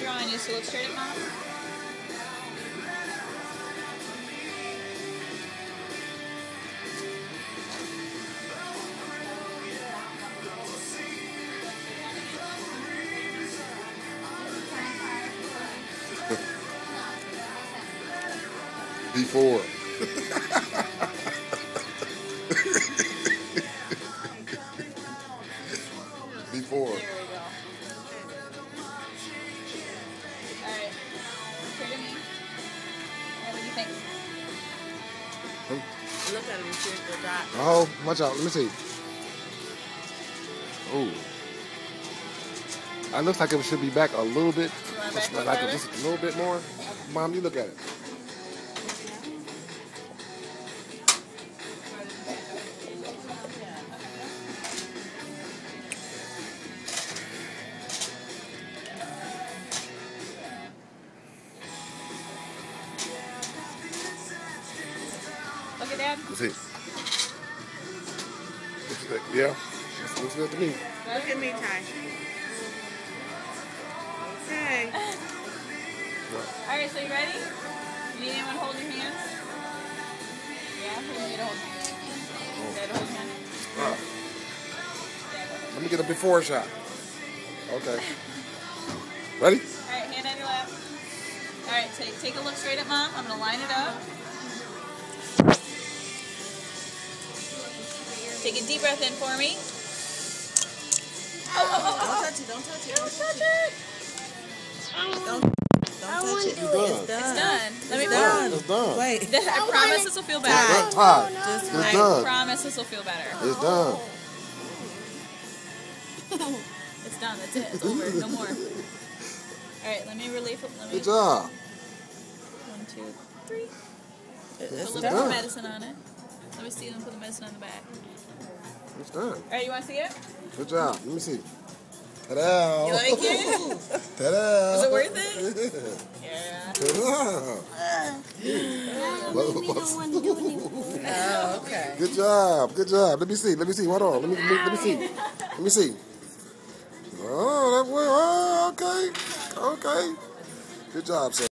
drawing you, so look straight at Mom. Before. Before. There we go. Alright. Turn to me. Alright, what do you think? Look at him, see the dot. Oh, watch out. Let me see. Oh. It looks like it should be back a little bit. You want it back a little Like further? just a little bit more. Mom, you look at it. Look at Dad. Let's see. Yeah. Looks good to me. Look at me, Ty. Okay. Alright, so you ready? You need anyone to hold your hands? Yeah? Who do you need to hold? Dad, hold your hand. Alright. Yeah, go ahead. Let me get a before shot. Okay. Ready? Alright, hand on your lap. Alright, take a look straight at Mom. I'm going to line it up. Take a deep breath in for me. Don't touch it, don't touch it. Don't touch it. Don't touch it. It's done. It's done. Let me It's done. Wait. I promise this will feel better. Todd. Just It's I done. promise this will feel better. It's done. It's done. That's it. It's over. No more. Alright, let me relieve it. Let me. Good job. 1, 2, 3. It's Put a little done. more medicine on it. Let me see them put the medicine on the back. It's done. Alright, you want to see it? Good job. Let me see. Ta-da. You like it? Ta-da. Is it worth it? Yeah. Ta-da. Oh, okay. Good job. Good job. Let me see. Let me see. Hold on. Let me see. Let me see. Oh, that way. Oh, okay. Okay. Good job, sir.